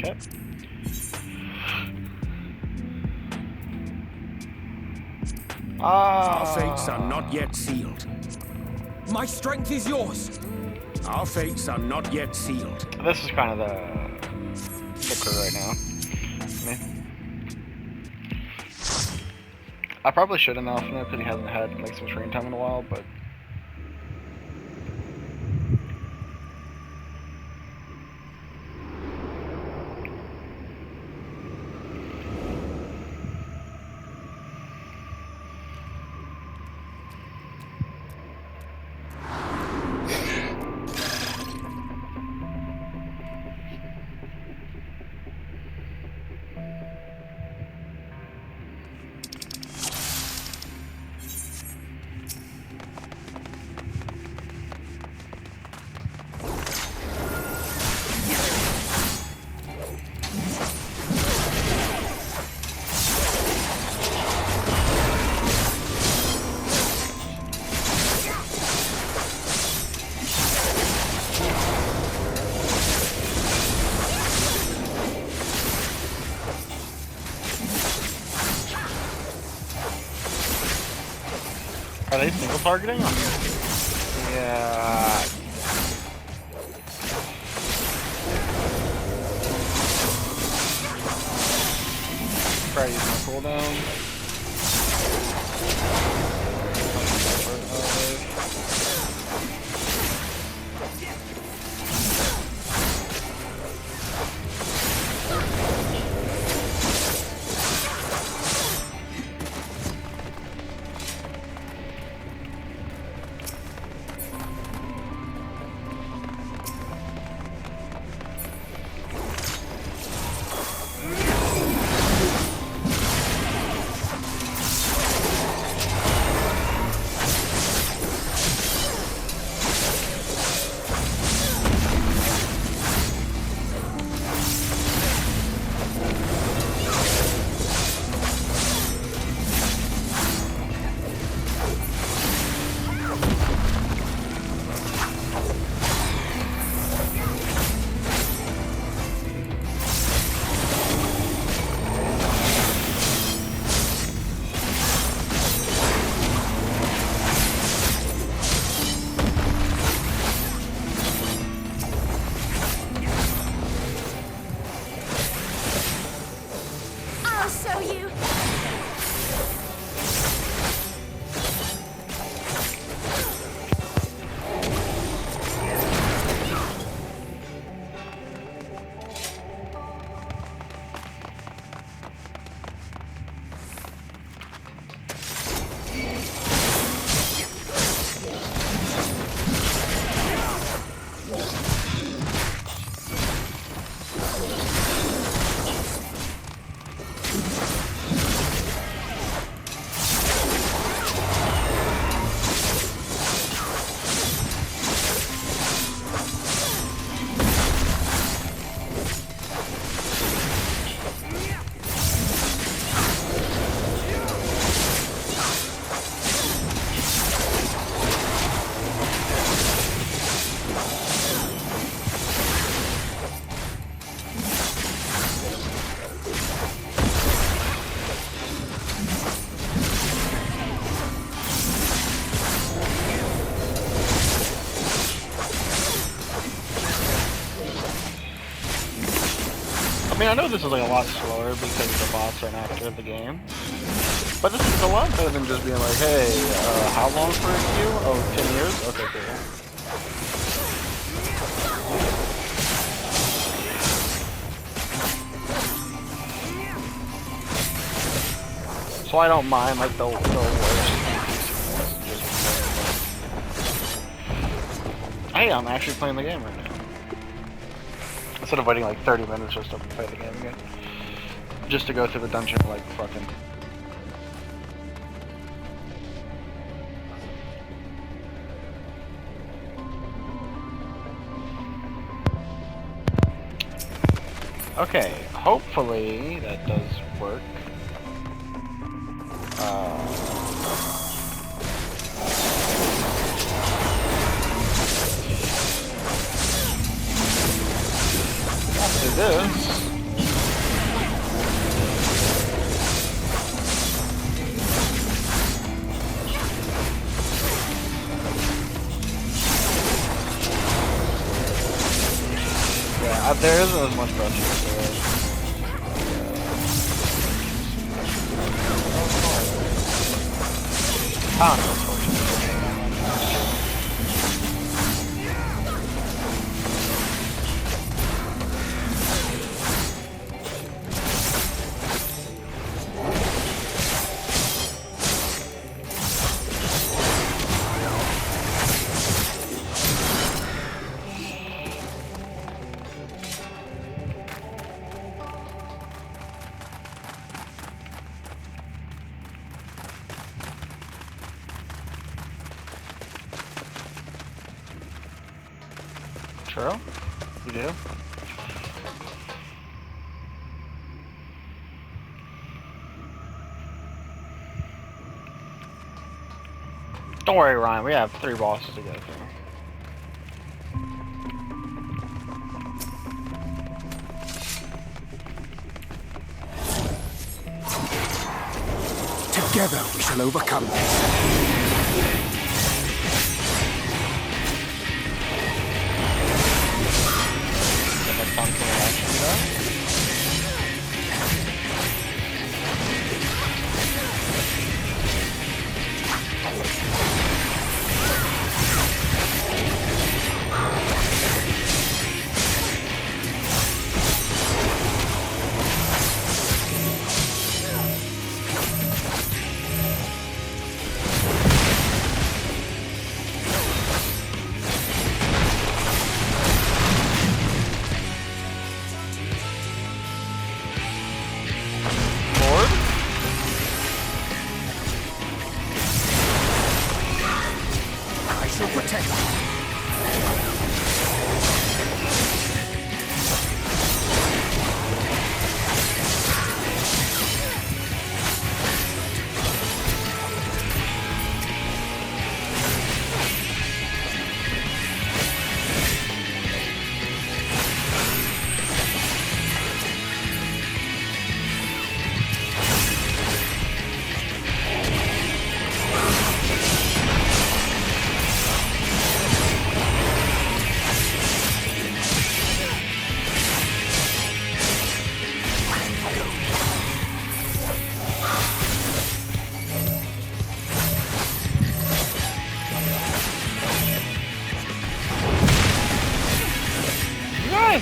Okay. Our fates are not yet sealed. My strength is yours. Our fates are not yet sealed. This is kind of the crew right now. Me. I probably should have Alpha because he hasn't had like some screen time in a while, but are they single targeting? Yeah. Try to use my cooldown. I'll show you. I mean, I know this is like a lot slower because the bots are after the game, but this is a lot better than just being like, hey, how long for a queue? Oh, 10 years? Okay, cool. So I don't mind like the worst. Hey, I'm actually playing the game right now. Instead of waiting like 30 minutes just to play the game again. Just to go through the dungeon like fucking... Okay, hopefully that does work. this. Yeah, there isn't as much pressure. I don't know. True? You do? Don't worry, Ryan. We have 3 bosses to go through. Together we shall overcome this.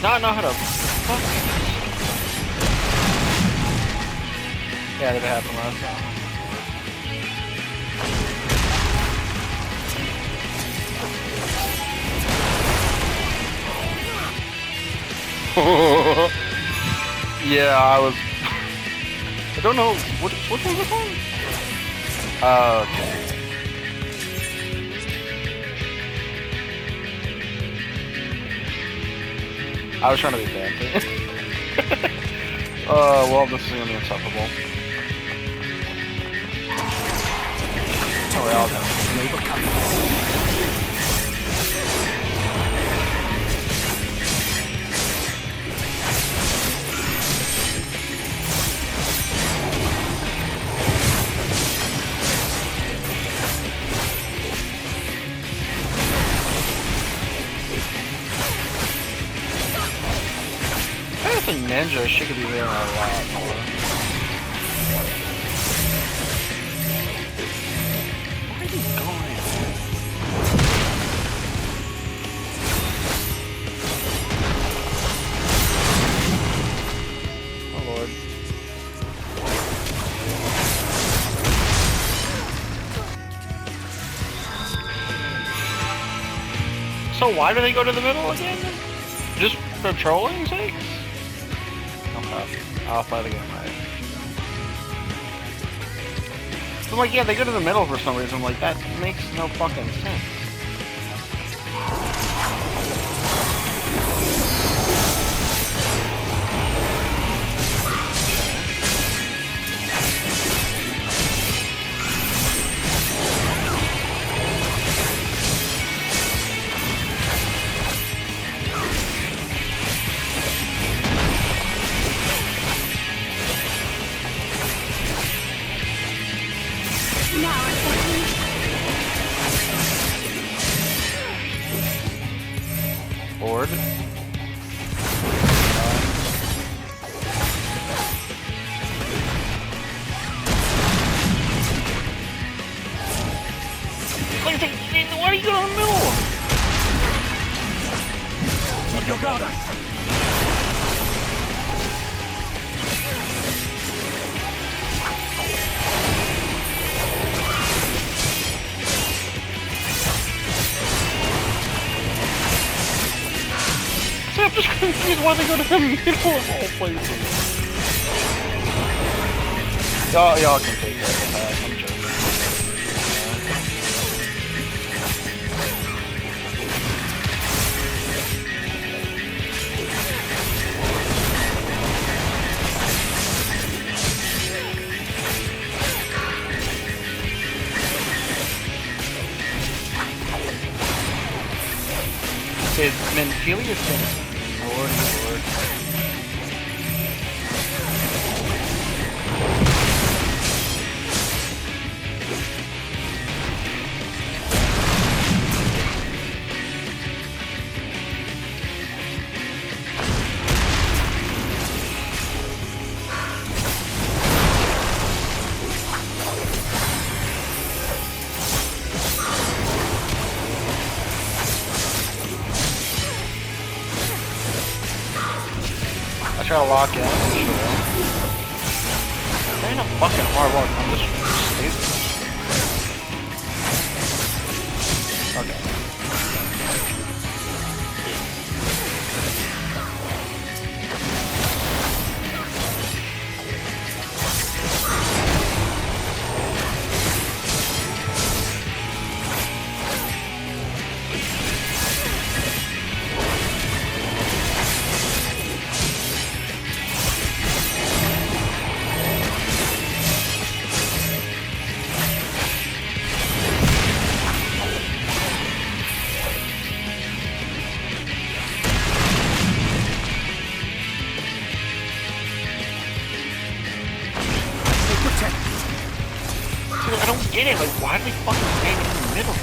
Not know how to fuck. Yeah, that happened last time. Yeah, I was. I don't know which one's this one. Okay. I was trying to be fancy. Well, this is gonna be insufferable. Sorry, I'll go. Ninja, she could be there a lot more. Where are you going? Oh Lord. So why do they go to the middle again? Just for trolling sake? I'll play the game right. So I'm like, yeah, they go to the middle for some reason. I'm like, that makes no fucking sense. do you get on the middle? Keep your guard up. See, I'm just confused why they go to the middle of all places. Y'all can take that attack, I'm joking. Is Menphelius finished? Lord. I try to lock in, sure. There ain't a fucking hard lock, I'm just stupid. Okay. Dude, I don't get it, like, why are they fucking standing in the middle?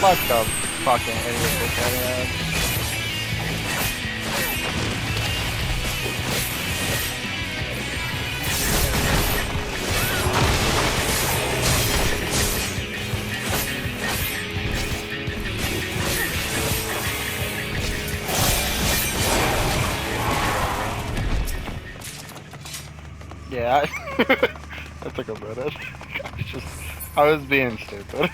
What the fucking idiot this guy is. Yeah, I took a minute. I was being stupid.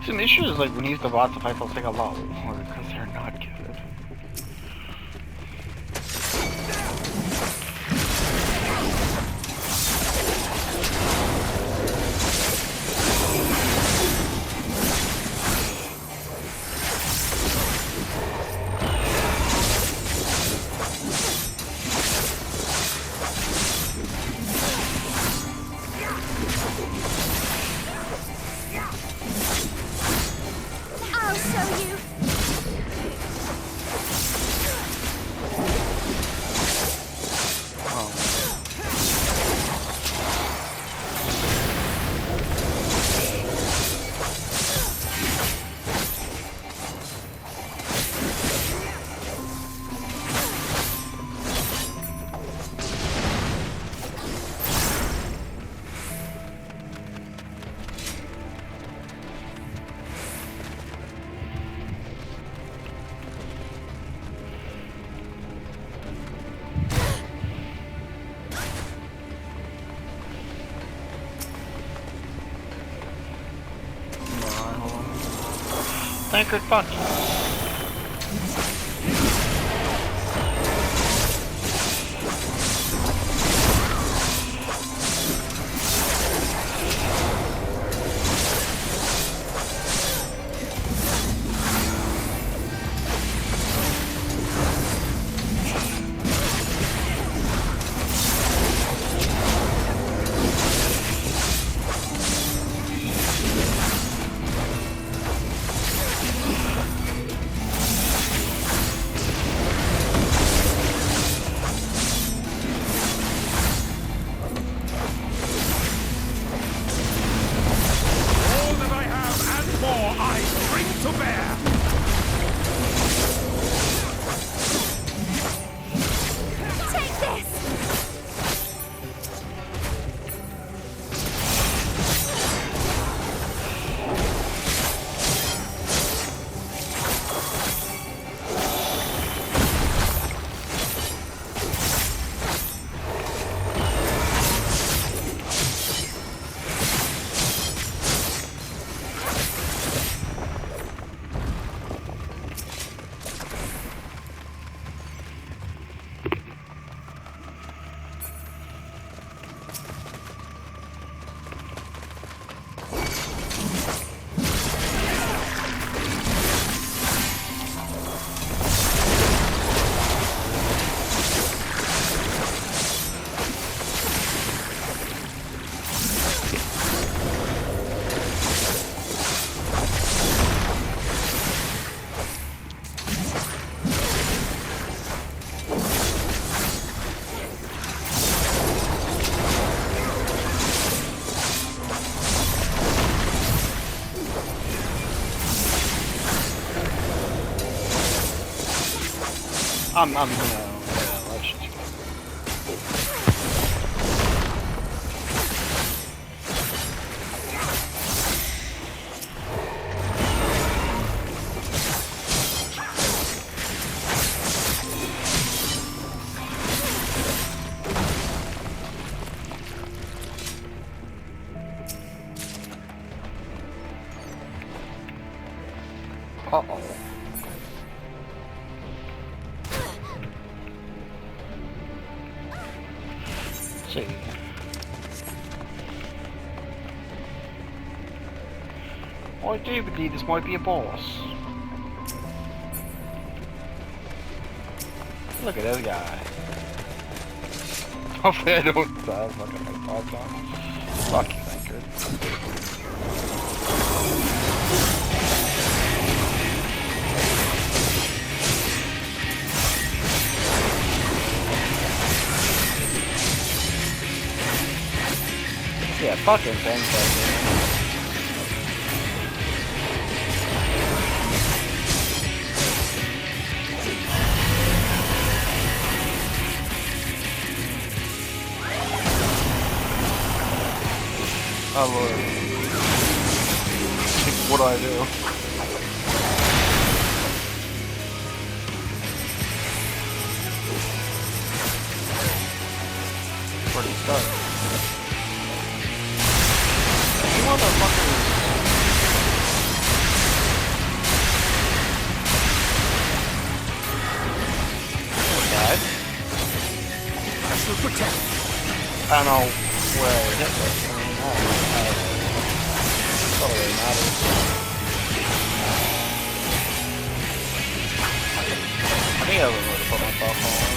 See, the issue is like when you use the bots, the fights will take a lot longer because they're not good. I'll show you. Tankard, fuck. I'm gonna, yeah, let's just go. Uh-oh. See. I do believe this might be a boss. Look at this guy. Hopefully I don't die fucking like 5 times. Fuck you, thank you. Yeah, fucking thing, oh lord. What do I do? Where do you start? You motherfuckers. Died? I shall protect. I don't know where I hit this. I mean, I totally matters. I think I would have put myself on.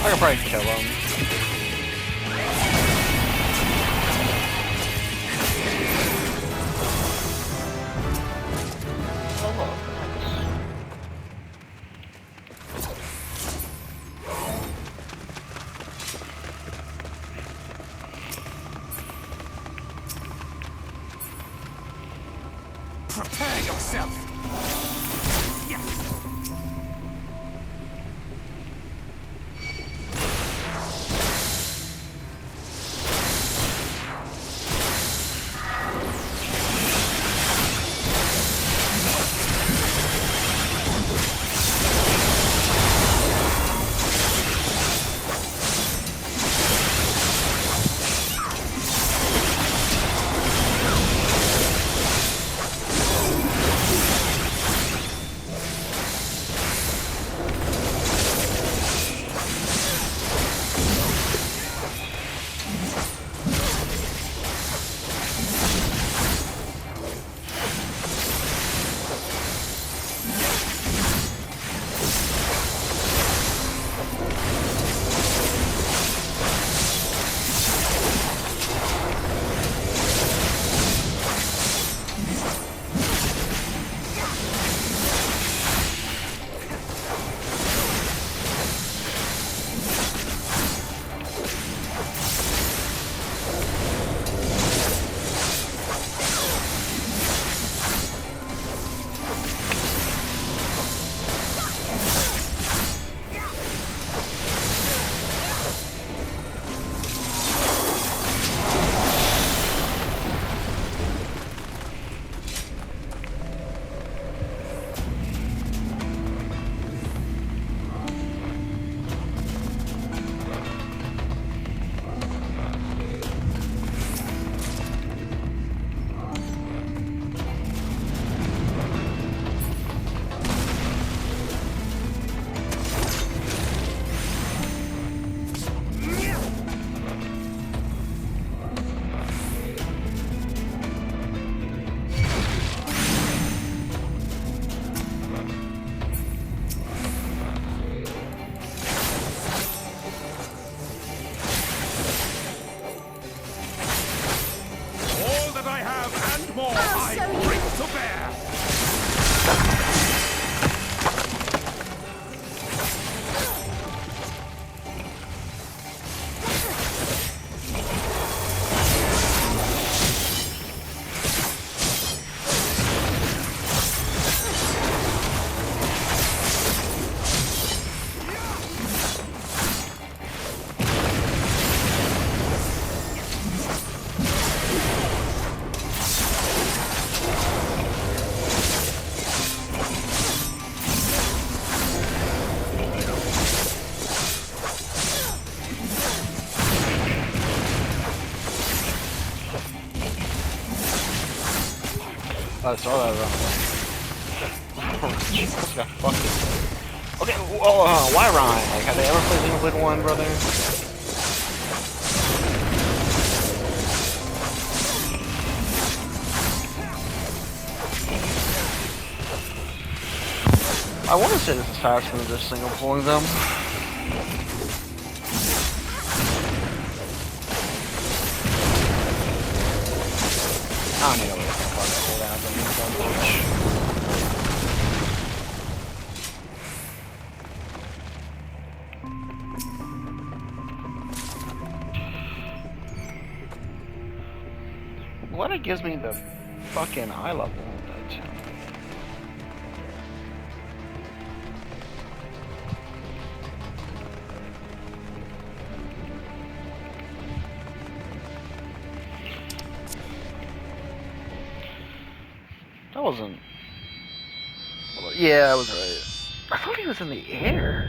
I could probably kill him. Oh look, Prepare yourself. bear! I saw that around. This guy fucking. Okay, why Ryan? Like, have they ever played Xenoblade 1, brother? I want to say this is faster than just single pulling them. I don't know what the fuck pull down the new so much. What it gives me the fucking eye level that too. That wasn't. Yeah, I was right. I thought he was in the air.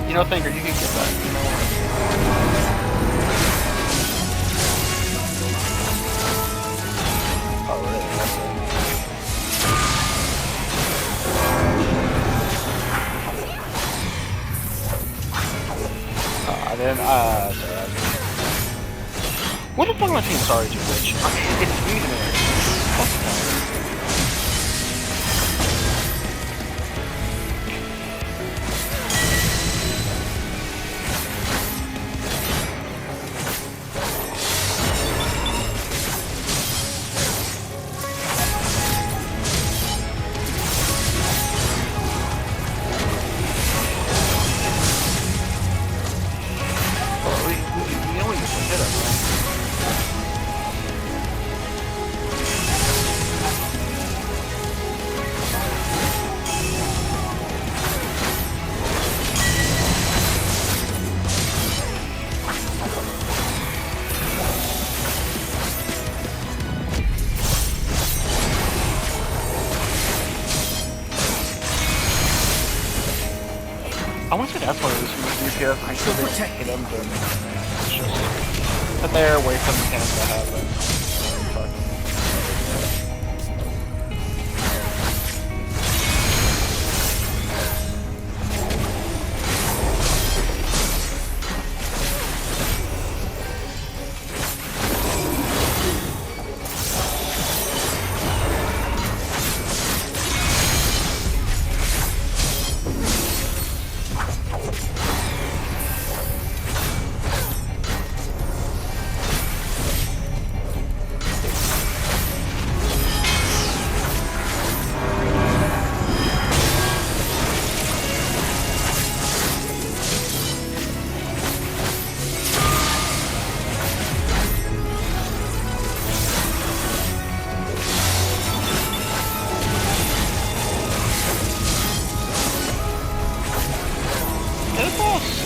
You know, Thinker, you can get that. You know oh, really? I didn't, sorry. What the fuck am I saying sorry to, bitch? It's me there. Fuck that. I want to say that's one of those DPS. I still didn't hit him, but it's just that they're away from the mechanics that happen.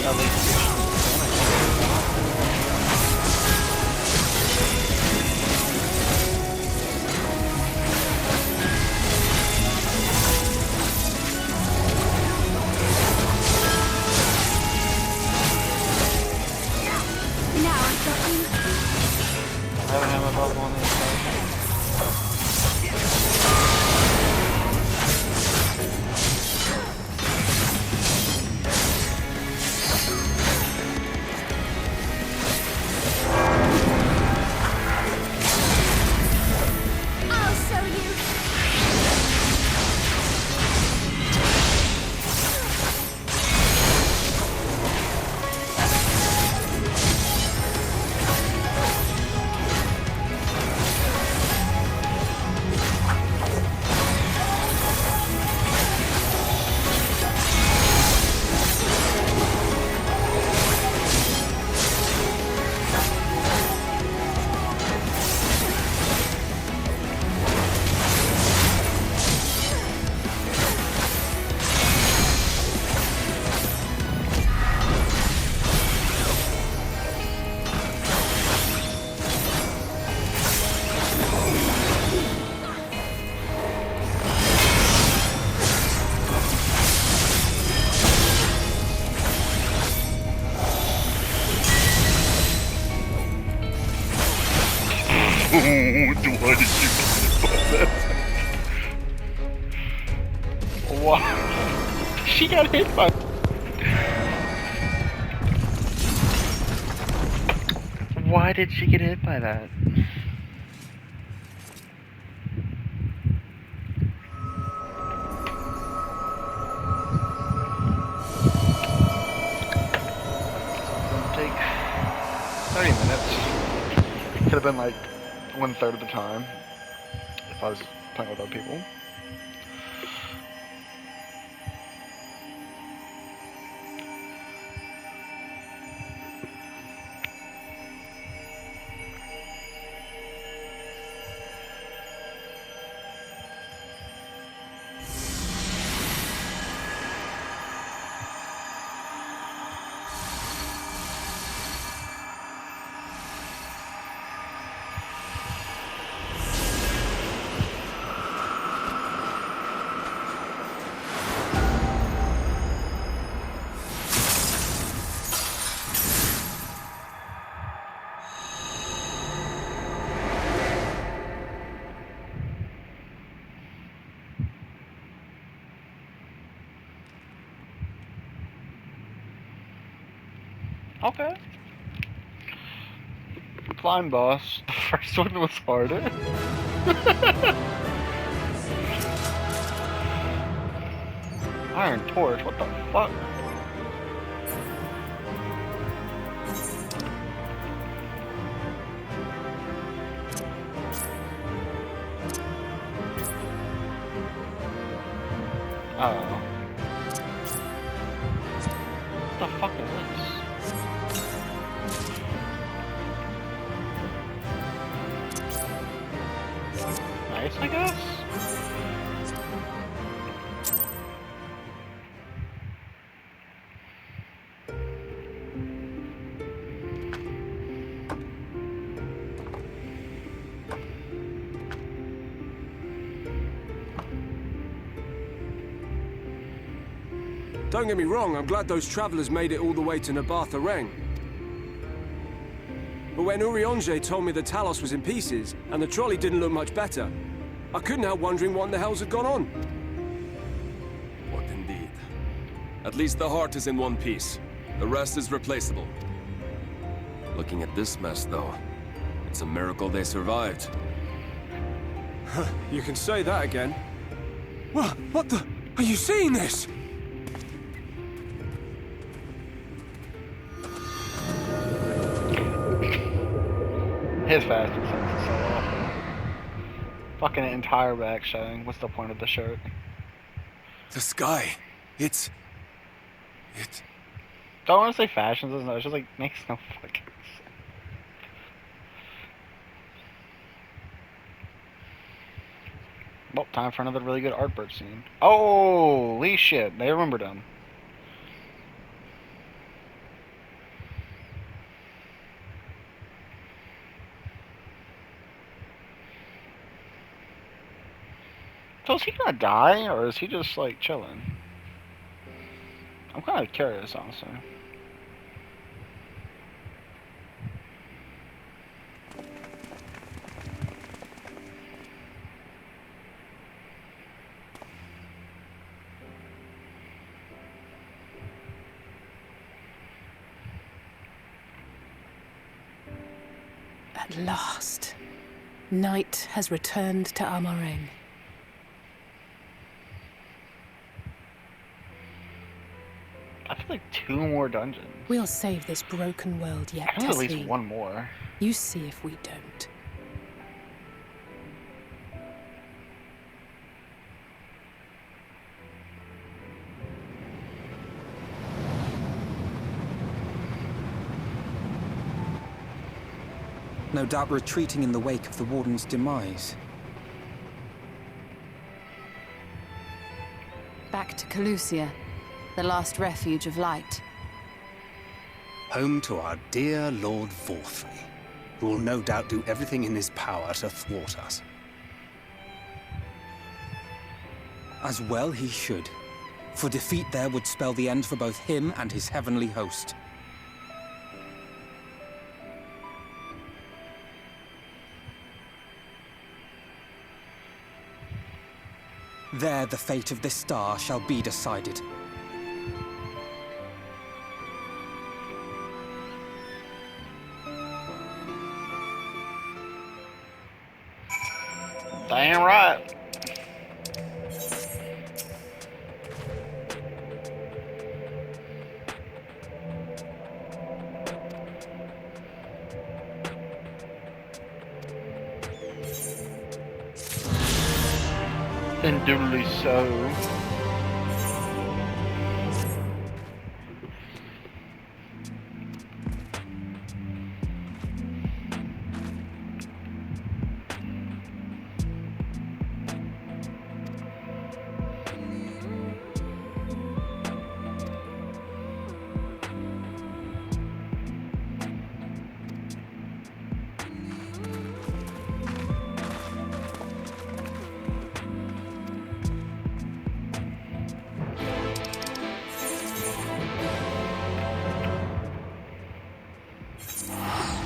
At least Now I've got you. I don't have a bubble on this side. I'll show you. Why did you that? Why? She got hit by. Why did she get hit by that? It'll take 30 minutes. Could have been like 1/3 of the time if I was playing with other people. Okay. Climb boss. The first one was harder. Iron torch, what the fuck? Oh. What the fuck is this? Nice, I guess? Don't get me wrong, I'm glad those travelers made it all the way to Nabatha Reng. But when Urianger told me the Talos was in pieces, and the trolley didn't look much better, I couldn't help wondering what in the hell's had gone on. What indeed? At least the heart is in one piece. The rest is replaceable. Looking at this mess, though, it's a miracle they survived. You can say that again. What the? Are you seeing this? His fashion sense is so awful. Fucking entire back showing. What's the point of the shirt? The sky, Don't want to say fashion sense, no, it's just like, makes no fucking sense. Well, time for another really good artbird scene. Holy shit, they remembered him. So is he gonna die, or is he just like chilling? I'm kind of curious, honestly. At last, night has returned to Amareng. I feel like 2 more dungeons. We'll save this broken world yet, I think at least Tessie. 1 more. You see if we don't. No doubt retreating in the wake of the Warden's demise. Back to Calusia, the last refuge of light. Home to our dear Lord Vorthry, who will no doubt do everything in his power to thwart us. As well he should, for defeat there would spell the end for both him and his heavenly host. There the fate of this star shall be decided. Damn right. Indubitably so.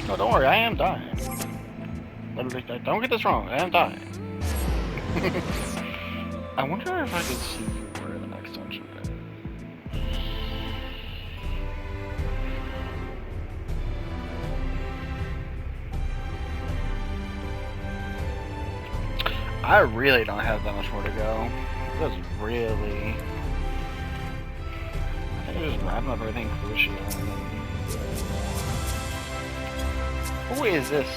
No, don't worry, I am dying. Don't get this wrong, I am dying. I wonder if I can see where the next dungeon is. I really don't have that much more to go. That's really... I think I'm just wrapping up everything crucial. Who is this?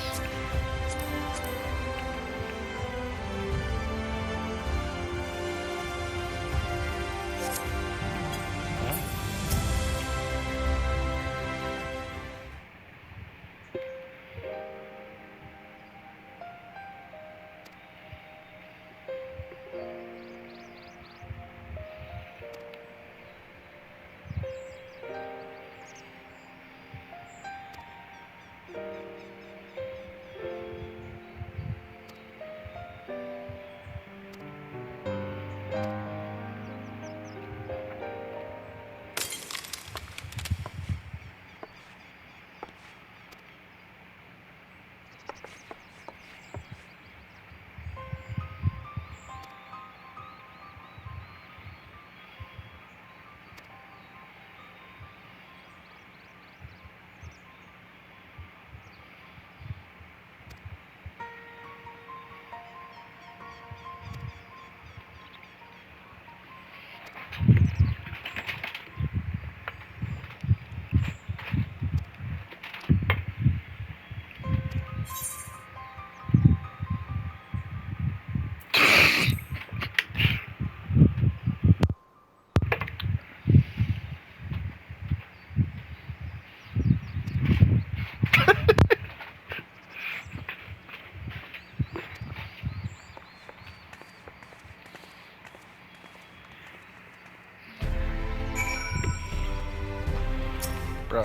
Bro.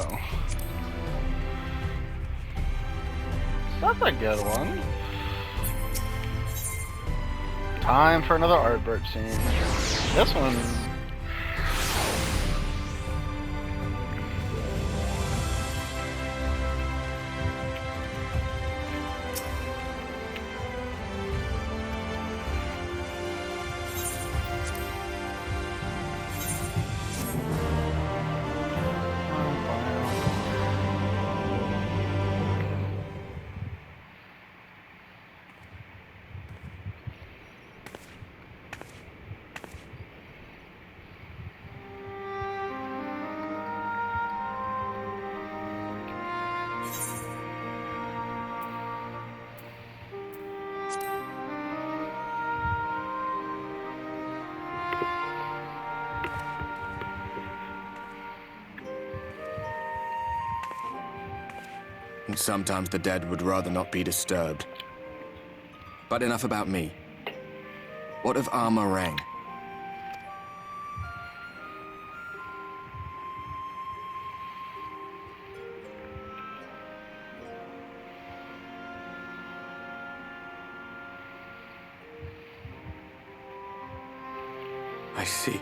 That's a good one. Time for another artwork scene. This one. And sometimes the dead would rather not be disturbed. But enough about me. What of Armorang? I see.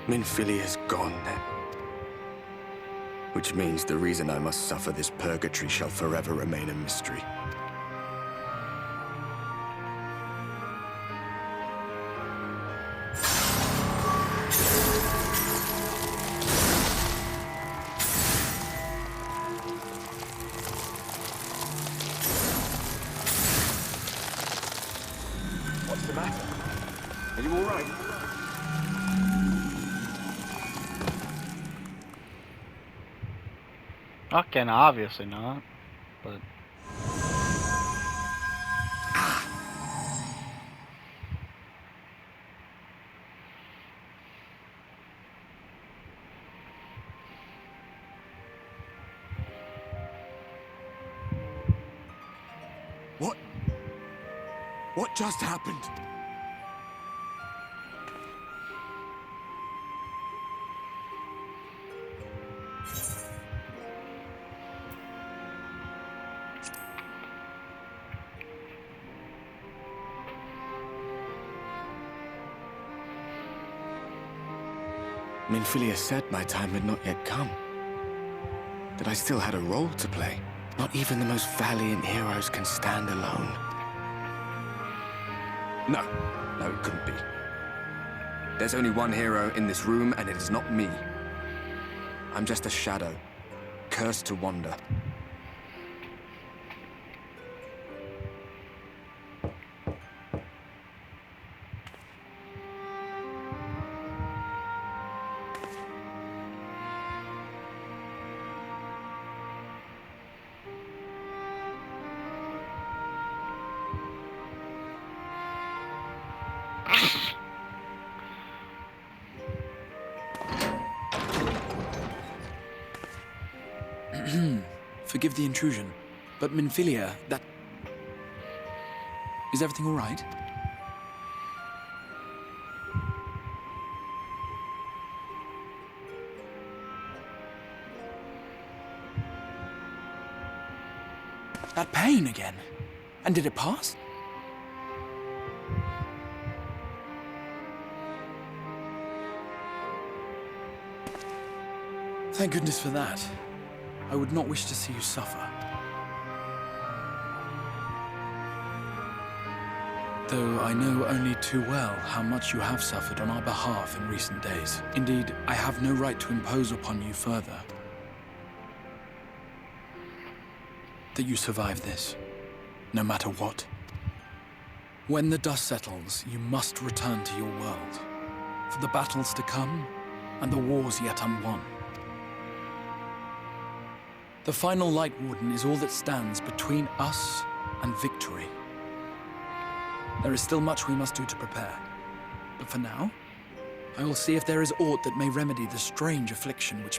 Minfilia's gone then. Which means the reason I must suffer this purgatory shall forever remain a mystery. What's the matter? Are you all right? Okay, now obviously not, but... What just happened? Minfilia said my time had not yet come. That I still had a role to play. Not even the most valiant heroes can stand alone. No, it couldn't be. There's only one hero in this room, and it is not me. I'm just a shadow, cursed to wander. Forgive the intrusion, but Minfilia, that... Is everything all right? That pain again? And did it pass? Thank goodness for that. I would not wish to see you suffer. Though I know only too well how much you have suffered on our behalf in recent days. Indeed, I have no right to impose upon you further. That you survive this, no matter what. When the dust settles, you must return to your world, for the battles to come and the wars yet unwon. The final Light Warden is all that stands between us and victory. There is still much we must do to prepare. But for now, I will see if there is aught that may remedy the strange affliction which...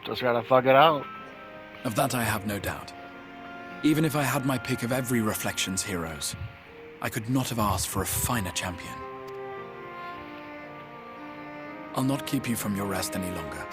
Just gotta fuck it out. Of that I have no doubt. Even if I had my pick of every Reflections heroes, I could not have asked for a finer champion. I'll not keep you from your rest any longer.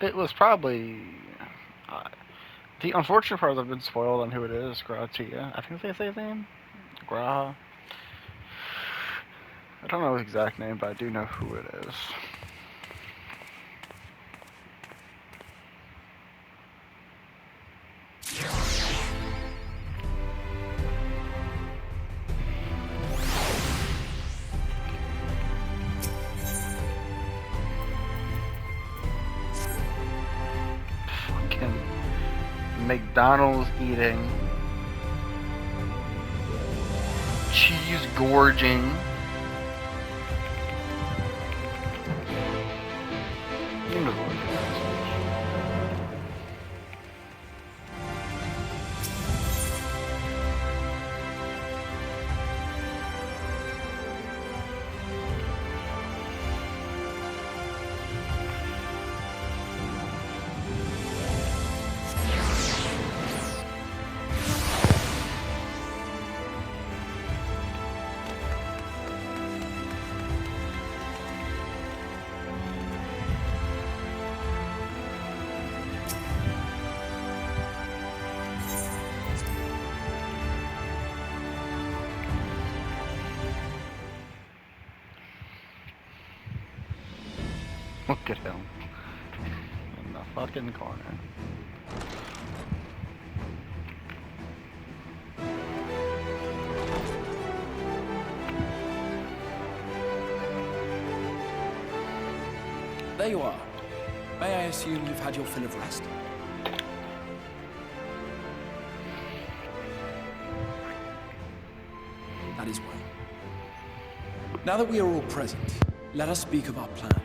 It was probably... the unfortunate part is I've been spoiled on who it is. Gratia. I think they say his name? Graha. I don't know his exact name, but I do know who it is. McDonald's eating, cheese gorging, you know what it is. Look at him. In the fucking corner. There you are. May I assume you've had your fill of rest? That is well. Now that we are all present, let us speak of our plan.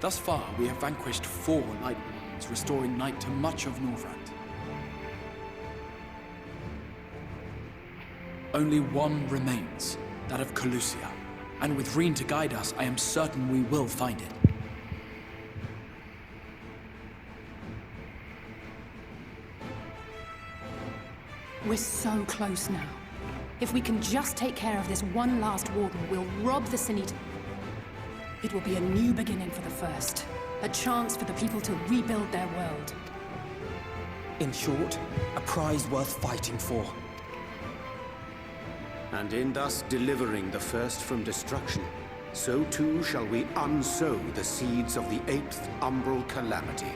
Thus far, we have vanquished 4 Light Wardens, restoring Night to much of Norvrand. Only one remains, that of Calusia. And with Reen to guide us, I am certain we will find it. We're so close now. If we can just take care of this one last warden, we'll rob the city. It will be a new beginning for the First. A chance for the people to rebuild their world. In short, a prize worth fighting for. And in thus delivering the First from destruction, so too shall we unsow the seeds of the 8th umbral calamity.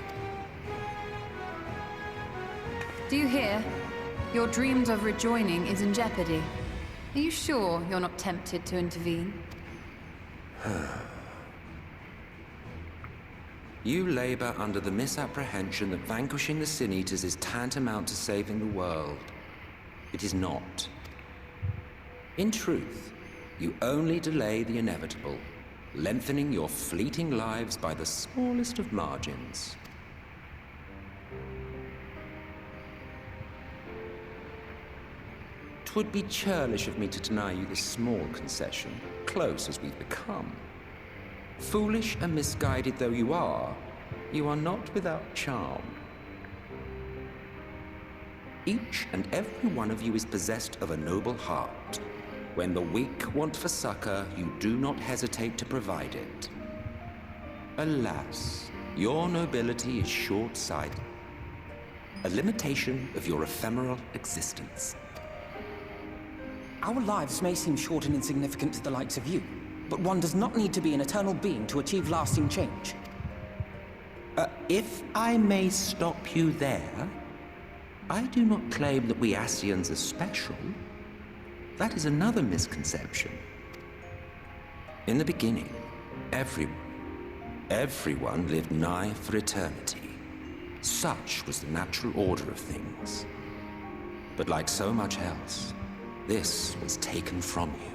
Do you hear? Your dreams of rejoining is in jeopardy. Are you sure you're not tempted to intervene? You labor under the misapprehension that vanquishing the Sin Eaters is tantamount to saving the world. It is not. In truth, you only delay the inevitable, lengthening your fleeting lives by the smallest of margins. Twould be churlish of me to deny you this small concession, close as we've become. Foolish and misguided though you are not without charm. Each and every one of you is possessed of a noble heart. When the weak want for succor, you do not hesitate to provide it. Alas, your nobility is short-sighted, a limitation of your ephemeral existence. Our lives may seem short and insignificant to the likes of you, but one does not need to be an eternal being to achieve lasting change. If I may stop you there, I do not claim that we Ascians are special. That is another misconception. In the beginning, everyone lived nigh for eternity. Such was the natural order of things. But like so much else, this was taken from you.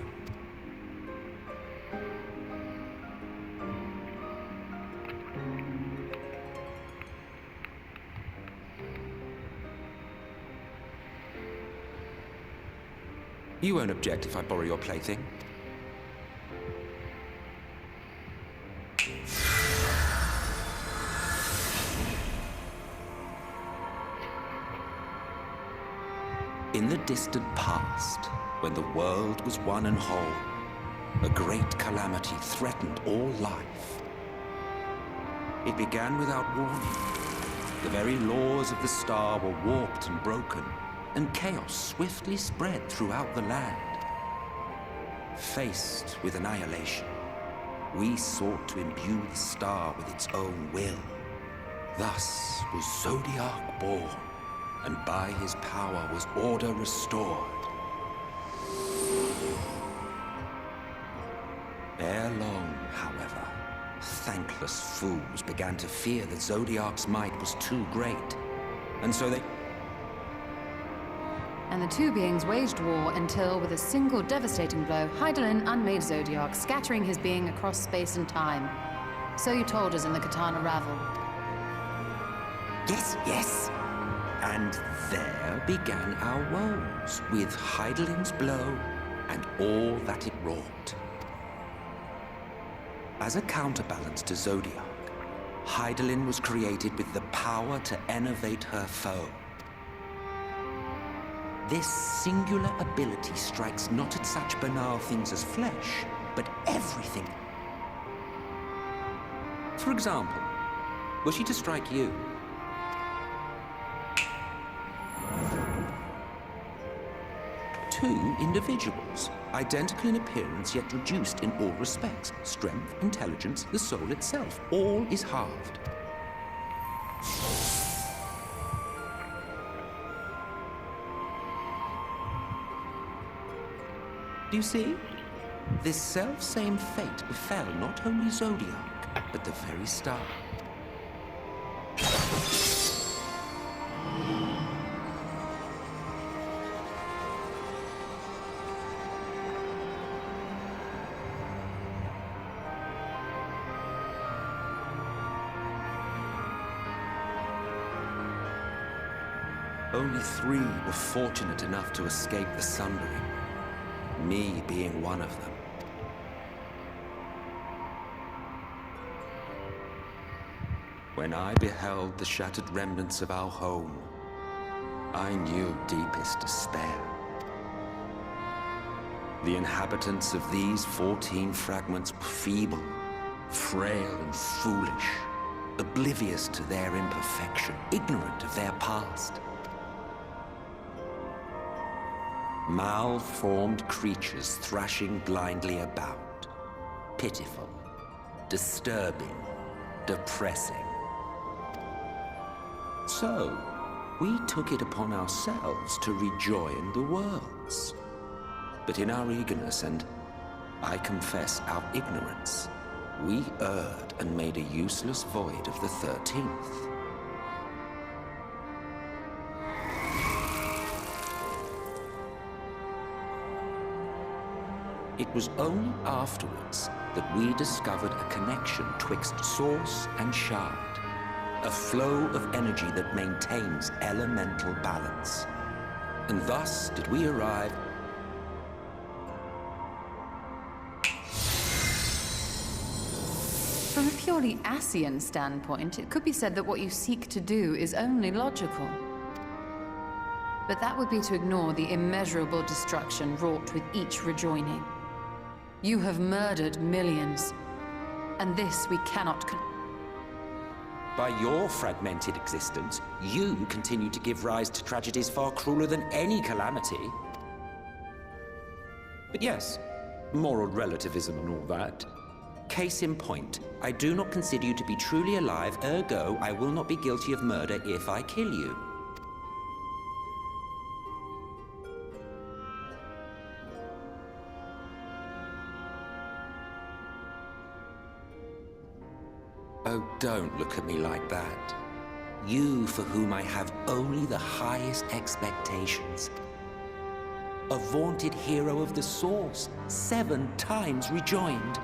You won't object if I borrow your plaything? In the distant past, when the world was one and whole, a great calamity threatened all life. It began without warning. The very laws of the star were warped and broken, and chaos swiftly spread throughout the land. Faced with annihilation, we sought to imbue the star with its own will. Thus was Zodiac born, and by his power was order restored. Ere long, however, thankless fools began to fear that Zodiac's might was too great, and so they... And the two beings waged war until, with a single devastating blow, Hydaelyn unmade Zodiac, scattering his being across space and time. So you told us in the Katana Ravel. Yes. And there began our woes, with Hydaelyn's blow and all that it wrought. As a counterbalance to Zodiac, Hydaelyn was created with the power to enervate her foe. This singular ability strikes not at such banal things as flesh, but everything. For example, were she to strike you, two individuals, identical in appearance yet reduced in all respects. Strength, intelligence, the soul itself, all is halved. Do you see? This self-same fate befell not only Zodiac, but the very star. only 3 were fortunate enough to escape the Sundering, me being one of them. When I beheld the shattered remnants of our home, I knew deepest despair. The inhabitants of these 14 fragments were feeble, frail and foolish, oblivious to their imperfection, ignorant of their past. Malformed creatures thrashing blindly about. Pitiful, disturbing, depressing. So, we took it upon ourselves to rejoin the worlds. But in our eagerness and, I confess, our ignorance, we erred and made a useless void of the 13th. It was only afterwards that we discovered a connection twixt source and shard, a flow of energy that maintains elemental balance. And thus did we arrive. From a purely Asian standpoint, it could be said that what you seek to do is only logical. But that would be to ignore the immeasurable destruction wrought with each rejoining. You have murdered millions, and this we cannot By your fragmented existence, you continue to give rise to tragedies far crueler than any calamity. But yes, moral relativism and all that. Case in point, I do not consider you to be truly alive, ergo I will not be guilty of murder if I kill you. Oh, don't look at me like that. You for whom I have only the highest expectations. A vaunted hero of the Source, 7 times rejoined.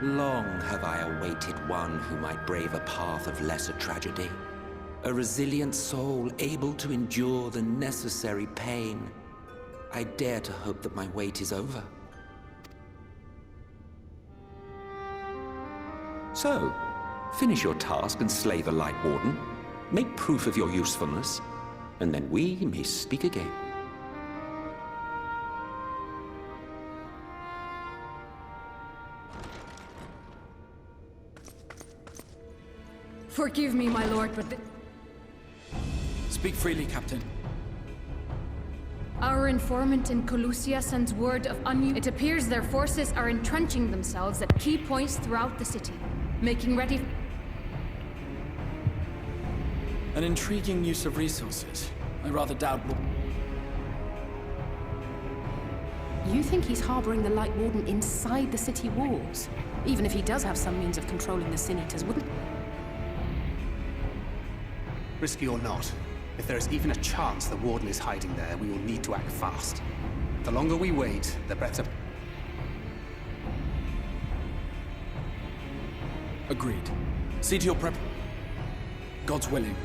Long have I awaited one who might brave a path of lesser tragedy. A resilient soul able to endure the necessary pain. I dare to hope that my wait is over. So, finish your task and slay the Light Warden. Make proof of your usefulness, and then we may speak again. Forgive me, my lord, but Speak freely, Captain. our informant in Colusia sends word of It appears their forces are entrenching themselves at key points throughout the city, making ready. An intriguing use of resources. I rather doubt. You think he's harboring the Light Warden inside the city walls? Even if he does have some means of controlling the Sin Eaters, wouldn't... Risky or not, if there is even a chance the Warden is hiding there, we will need to act fast. The longer we wait, the better. Agreed. See to your prep. God's willing.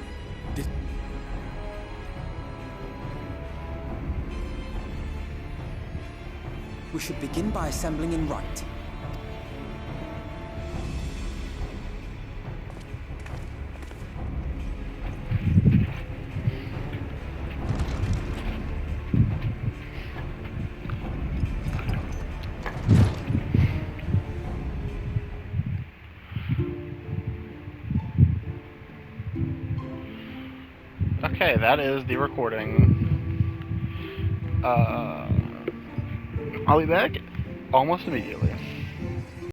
We should begin by assembling in right. Okay, that is the recording. I'll be back almost immediately.